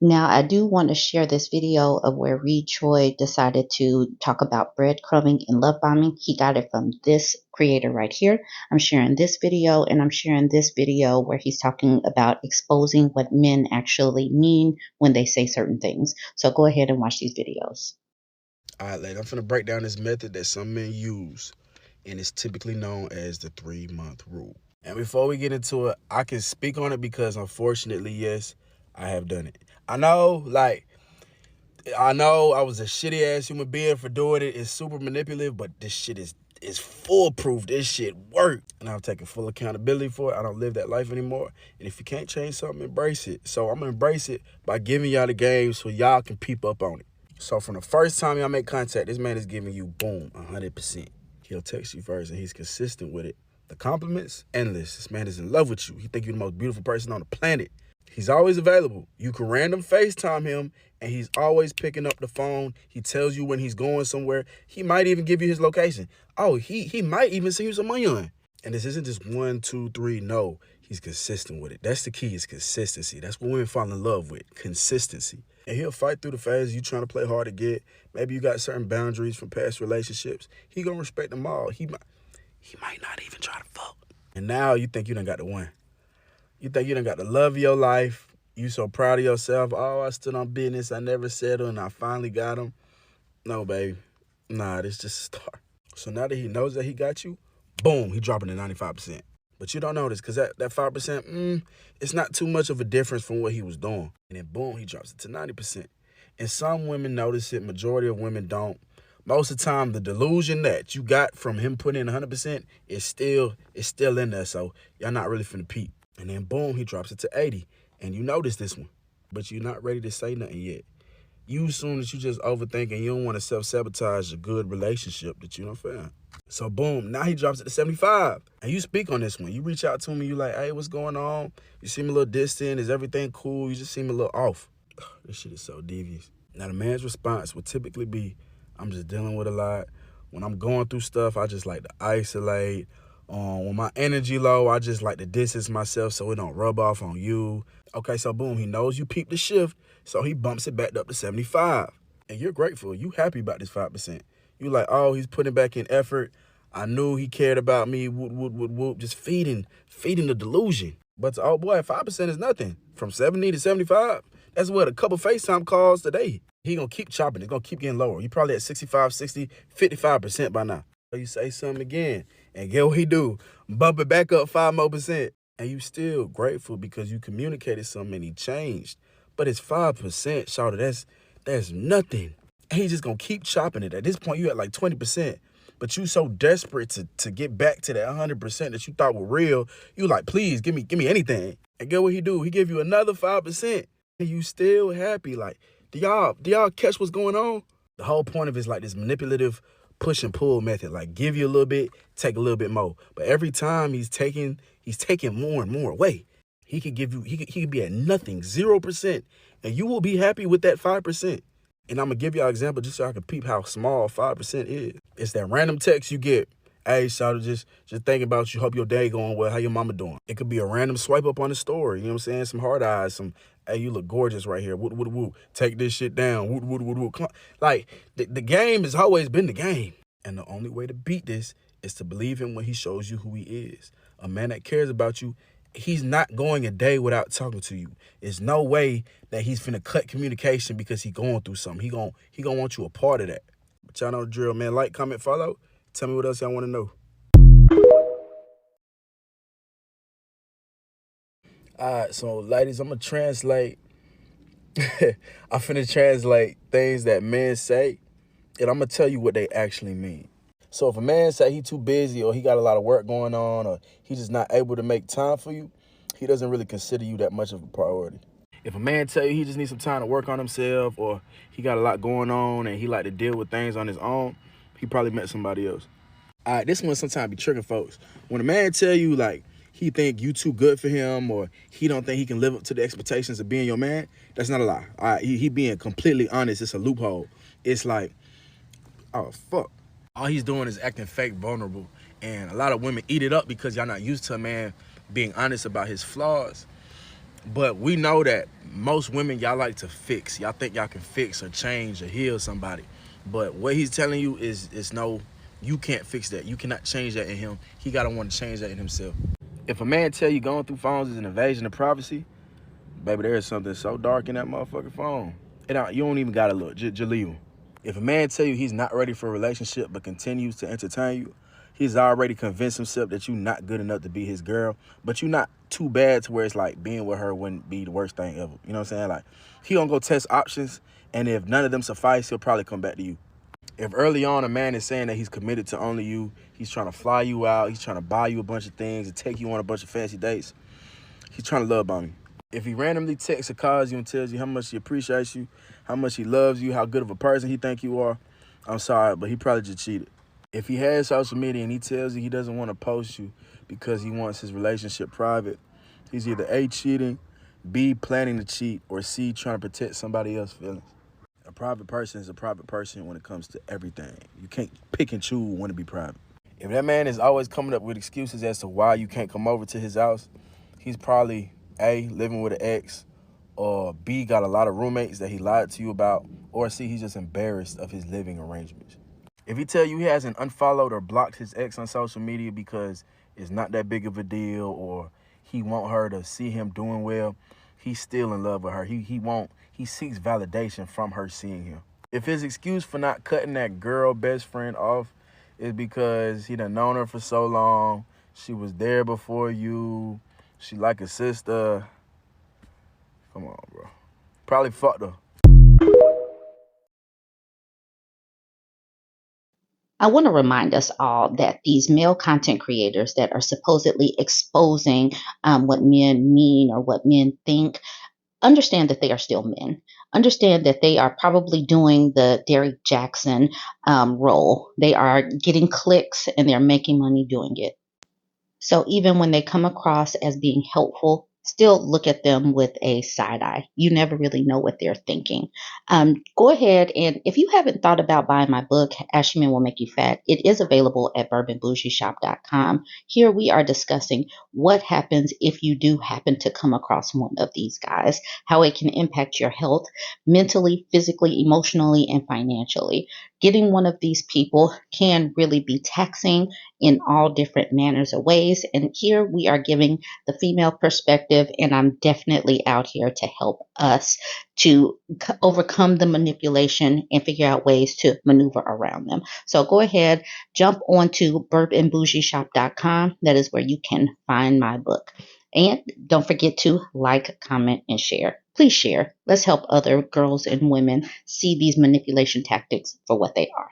Now, I do want to share this video of where Choi decided to talk about breadcrumbing and love bombing. He got it from this creator right here. I'm sharing this video, and I'm sharing this video where he's talking about exposing what men actually mean when they say certain things. So go ahead and watch these videos. All right, lady, I'm finna break down this method that some men use, and it's typically known as the 3-month rule. And before we get into it, I can speak on it because unfortunately, yes, I have done it. I know I was a shitty ass human being for doing it. It's super manipulative, but this shit is foolproof. This shit worked. And I'm taking full accountability for it. I don't live that life anymore. And if you can't change something, embrace it. So I'm gonna embrace it by giving y'all the game so y'all can peep up on it. So from the first time y'all make contact, this man is giving you, boom, 100%. He'll text you first, and he's consistent with it. The compliments, endless. This man is in love with you. He think you're the most beautiful person on the planet. He's always available. You can random FaceTime him, and he's always picking up the phone. He tells you when he's going somewhere. He might even give you his location. Oh, he might even send you some money on. And this isn't just 1, 2, 3. No, he's consistent with it. That's the key, is consistency. That's what women fall in love with, consistency. And he'll fight through the phases you trying to play hard to get. Maybe you got certain boundaries from past relationships. He gonna respect them all. He might not even try to fuck. And now you think you done got the one. You think you done got the love of your life. You so proud of yourself. Oh, I stood on business. I never settled, and I finally got him. No, baby. Nah, this just a start. So now that he knows that he got you, boom, he dropping to 95%. But you don't notice because that 5%, it's not too much of a difference from what he was doing. And then boom, he drops it to 90%. And some women notice it, majority of women don't. Most of the time, the delusion that you got from him putting in 100% is still in there. So y'all not really finna peep. And then boom, he drops it to 80. And you notice this one, but you're not ready to say nothing yet. You assume that you just overthinking, you don't want to self-sabotage a good relationship that you don't found. So boom, now he drops it to 75. And you speak on this one. You reach out to him and you like, hey, what's going on? You seem a little distant. Is everything cool? You just seem a little off. This shit is so devious. Now the man's response would typically be, I'm just dealing with a lot. When I'm going through stuff, I just like to isolate. When my energy low, I just like to distance myself so it don't rub off on you. Okay, so boom, he knows you peep the shift, so he bumps it back up to 75. And you're grateful. You happy about this 5%. You like, oh, he's putting back in effort. I knew he cared about me. Whoop, whoop, whoop, whoop. Just feeding the delusion. But oh boy, 5% is nothing. From 70 to 75, that's what, a couple FaceTime calls today. He gonna keep chopping. It's gonna keep getting lower. You probably at 65, 60, 55% by now. So you say something again, and get what he do? Bump it back up 5 more percent. And you still grateful because you communicated something and he changed. But it's 5%, shawty. That's nothing. And he's just gonna keep chopping it. At this point, you at like 20%. But you so desperate to get back to that 100% that you thought were real, you like, please give me anything. And get what he do? He give you another 5%. And you still happy. Like, do y'all catch what's going on? The whole point of it is like this manipulative push and pull method. Like, give you a little bit, take a little bit more. But every time he's taking more and more away. He could give you, he could be at nothing, 0%, and you will be happy with that 5%. And I'm gonna give y'all an example just so I can peep how small 5% is. It's that random text you get. Hey, shawty, just thinking about you. Hope your day going well. How your mama doing? It could be a random swipe up on the story. You know what I'm saying? Some hard eyes. Some, hey, you look gorgeous right here. Woot, woot, woot. Take this shit down. Woot, woot, woot, woot. Like, the game has always been the game. And the only way to beat this is to believe him when he shows you who he is. A man that cares about you, he's not going a day without talking to you. There's no way that he's finna cut communication because he going through something. He gonna want you a part of that. But y'all know the drill, man. Like, comment, follow. Tell me what else y'all want to know. All right, so ladies, I'm gonna translate. I'm finna translate things that men say, and I'm gonna tell you what they actually mean. So if a man say he too busy or he got a lot of work going on or he's just not able to make time for you, he doesn't really consider you that much of a priority. If a man tell you he just needs some time to work on himself or he got a lot going on and he like to deal with things on his own, he probably met somebody else. All right, this one sometimes be tricking folks. When a man tell you like he think you too good for him or he don't think he can live up to the expectations of being your man, that's not a lie. All right, he being completely honest. It's a loophole. It's like, oh, fuck. All he's doing is acting fake vulnerable. And a lot of women eat it up because y'all not used to a man being honest about his flaws. But we know that most women, y'all like to fix. Y'all think y'all can fix or change or heal somebody. But what he's telling you is no, you can't fix that. You cannot change that in him. He gotta want to change that in himself. If a man tell you going through phones is an invasion of privacy, baby, there is something so dark in that motherfucking phone. You don't even gotta look. Just leave him. If a man tell you he's not ready for a relationship but continues to entertain you, he's already convinced himself that you're not good enough to be his girl, but you're not too bad to where it's like being with her wouldn't be the worst thing ever. You know what I'm saying? Like, he gonna go test options, and if none of them suffice, he'll probably come back to you. If early on a man is saying that he's committed to only you, he's trying to fly you out, he's trying to buy you a bunch of things and take you on a bunch of fancy dates, he's trying to love bomb you. If he randomly texts or calls you and tells you how much he appreciates you, how much he loves you, how good of a person he think you are, I'm sorry, but he probably just cheated. If he has social media and he tells you he doesn't want to post you because he wants his relationship private, he's either A, cheating, B, planning to cheat, or C, trying to protect somebody else's feelings. A private person is a private person when it comes to everything. You can't pick and choose when to be private. If that man is always coming up with excuses as to why you can't come over to his house, he's probably A, living with an ex, or B, got a lot of roommates that he lied to you about, or C, he's just embarrassed of his living arrangements. If he tell you he hasn't unfollowed or blocked his ex on social media because it's not that big of a deal, or he want her to see him doing well, he's still in love with her. He seeks validation from her seeing him. If his excuse for not cutting that girl best friend off is because he done known her for so long, she was there before you, she like a sister, come on, bro. Probably fucked her. I want to remind us all that these male content creators that are supposedly exposing what men mean or what men think, understand that they are still men. Understand that they are probably doing the Derrick Jackson role. They are getting clicks and they're making money doing it. So even when they come across as being helpful, still look at them with a side eye. You never really know what they're thinking. Go ahead, and if you haven't thought about buying my book, Ashy Men Will Make You Fat, it is available at BurbNBougieShop.com. Here we are discussing what happens if you do happen to come across one of these guys, how it can impact your health mentally, physically, emotionally, and financially. Getting one of these people can really be taxing in all different manners of ways. And here we are giving the female perspective, and I'm definitely out here to help us to overcome the manipulation and figure out ways to maneuver around them. So go ahead, jump onto BurbNBougieShop.com. That is where you can find my book. And don't forget to like, comment, and share. Please share. Let's help other girls and women see these manipulation tactics for what they are.